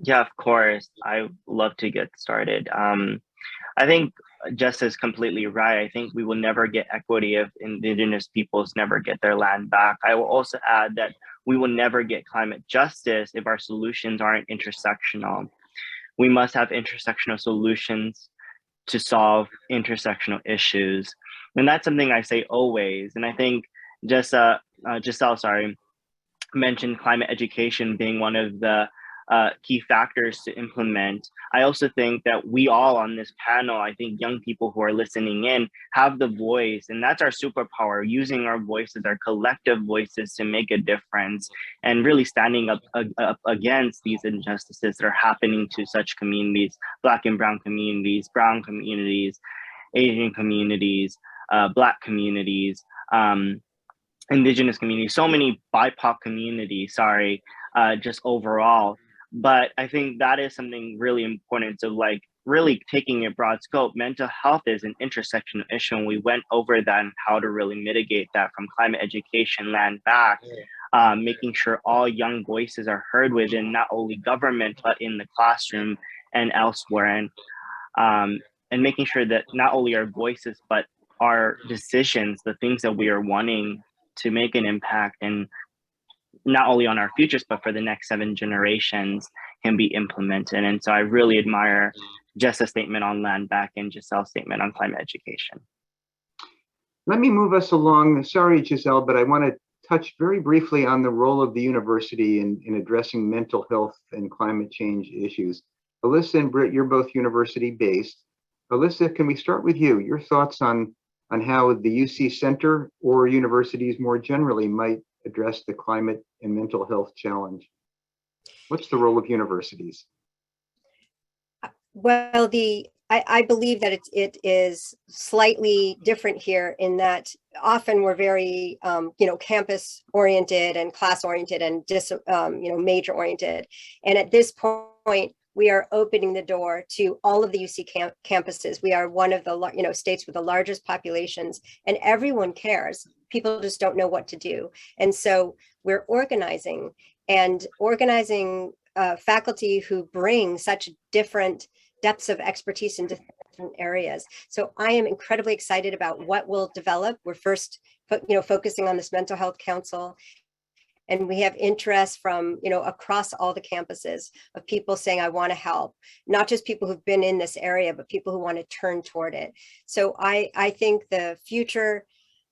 Yeah, of course. I love to get started. I think Jess is completely right. I think we will never get equity if Indigenous peoples never get their land back. I will also add that we will never get climate justice if our solutions aren't intersectional. We must have intersectional solutions to solve intersectional issues. And that's something I say always. And I think Giselle, mentioned climate education being one of the key factors to implement. I also think that we all on this panel, I think young people who are listening in have the voice, and that's our superpower, using our voices, our collective voices to make a difference and really standing up against these injustices that are happening to such communities, Black and brown communities, Asian communities, Black communities, Indigenous communities, so many BIPOC communities, just overall. But I think that is something really important to like really taking a broad scope. Mental health is an intersectional issue, and we went over that and how to really mitigate that from climate education, land back, making sure all young voices are heard within not only government, but in the classroom and elsewhere. And making sure that not only our voices, but our decisions, the things that we are wanting to make an impact and not only on our futures, but for the next 7 generations can be implemented. And so I really admire Jessa's statement on land back and Giselle's statement on climate education. Let me move us along. Sorry, Giselle, but I want to touch very briefly on the role of the university in addressing mental health and climate change issues. Elissa and Britt, you're both university-based. Elissa, can we start with you? Your thoughts on how the UC Center or universities more generally might address the climate and mental health challenge? What's the role of universities? Well, I believe that it is slightly different here in that often we're very, campus oriented and class oriented and major oriented. And at this point, we are opening the door to all of the UC campuses. We are one of the states with the largest populations, and everyone cares. People just don't know what to do. And so we're organizing faculty who bring such different depths of expertise in different areas. So I am incredibly excited about what we'll develop. We're first, focusing on this mental health council, and we have interest from, across all the campuses of people saying, I want to help, not just people who've been in this area, but people who want to turn toward it. So I think the future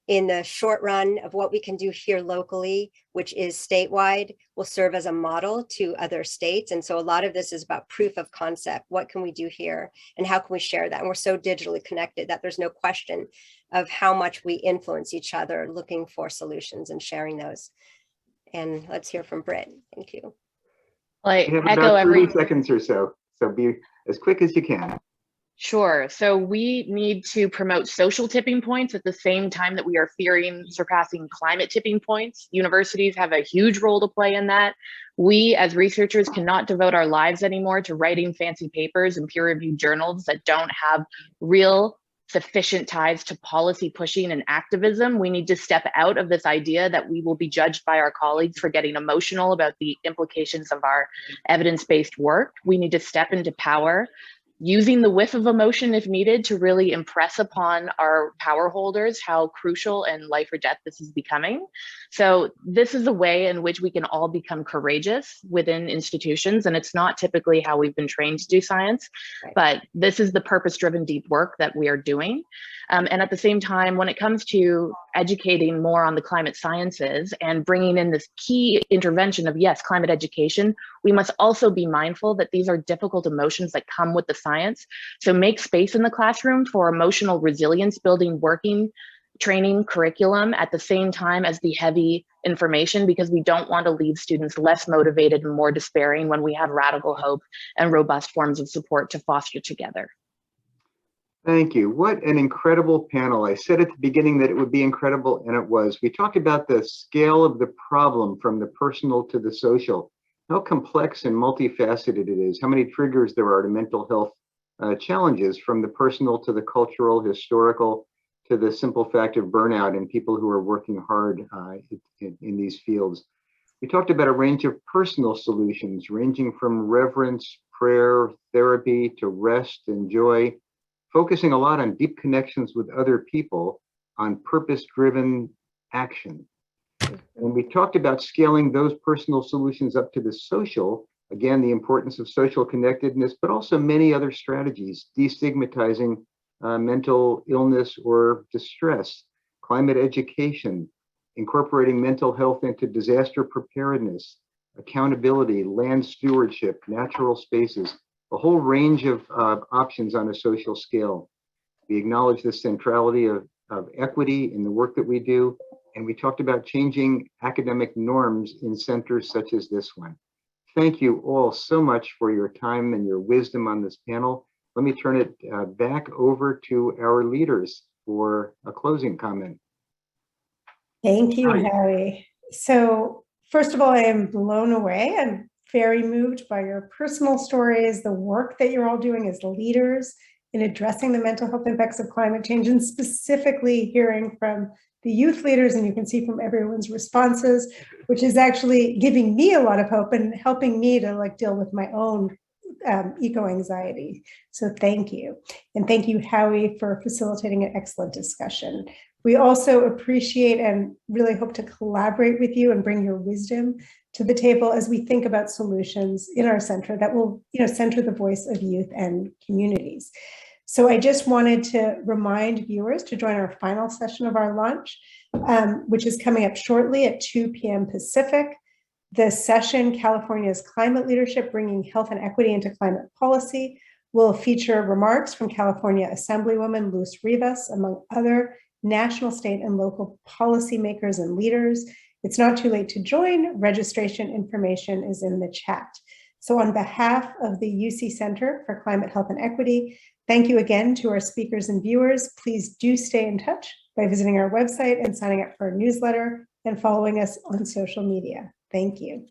in the short run of what we can do here locally, which is statewide, will serve as a model to other states. And so a lot of this is about proof of concept. What can we do here and how can we share that? And we're so digitally connected that there's no question of how much we influence each other looking for solutions and sharing those. And let's hear from Britt. Thank you. Well, I You have echo about 30 every seconds or so be as quick as you can. Sure. So we need to promote social tipping points at the same time that we are fearing surpassing climate tipping points. Universities have a huge role to play in that. We as researchers cannot devote our lives anymore to writing fancy papers in peer-reviewed journals that don't have real sufficient ties to policy pushing and activism. We need to step out of this idea that we will be judged by our colleagues for getting emotional about the implications of our evidence-based work. We need to step into power, using the whiff of emotion if needed to really impress upon our power holders how crucial and life or death this is becoming. So this is a way in which we can all become courageous within institutions. And it's not typically how we've been trained to do science, but this is the purpose-driven deep work that we are doing. And at the same time, when it comes to educating more on the climate sciences and bringing in this key intervention of, yes, climate education, we must also be mindful that these are difficult emotions that come with the science. So make space in the classroom for emotional resilience building, working, training curriculum at the same time as the heavy information, because we don't want to leave students less motivated and more despairing when we have radical hope and robust forms of support to foster together. Thank you. What an incredible panel. I said at the beginning that it would be incredible, and it was. We talked about the scale of the problem from the personal to the social, how complex and multifaceted it is, how many triggers there are to mental health challenges, from the personal to the cultural, historical, to the simple fact of burnout and people who are working hard in these fields. We talked about a range of personal solutions, ranging from reverence, prayer, therapy, to rest and joy, focusing a lot on deep connections with other people, on purpose-driven action. And we talked about scaling those personal solutions up to the social, again, the importance of social connectedness, but also many other strategies, destigmatizing mental illness or distress, climate education, incorporating mental health into disaster preparedness, accountability, land stewardship, natural spaces, a whole range of options on a social scale. We acknowledge the centrality of equity in the work that we do, and we talked about changing academic norms in centers such as this one. Thank you all so much for your time and your wisdom on this panel. Let me turn it back over to our leaders for a closing comment. Thank you, Howie. So first of all, I am blown away. I'm very moved by your personal stories, the work that you're all doing as leaders in addressing the mental health impacts of climate change, and specifically hearing from the youth leaders, and you can see from everyone's responses, which is actually giving me a lot of hope and helping me to deal with my own eco-anxiety. So thank you. And thank you, Howie, for facilitating an excellent discussion. We also appreciate and really hope to collaborate with you and bring your wisdom to the table as we think about solutions in our center that will, center the voice of youth and communities. So I just wanted to remind viewers to join our final session of our launch, which is coming up shortly at 2 p.m. Pacific. The session, California's Climate Leadership, Bringing Health and Equity into Climate Policy, will feature remarks from California Assemblywoman Luz Rivas, among other national, state, and local policymakers and leaders, It's not too late to join. Registration information is in the chat. So on behalf of the UC Center for Climate Health and Equity, thank you again to our speakers and viewers. Please do stay in touch by visiting our website and signing up for our newsletter and following us on social media. Thank you.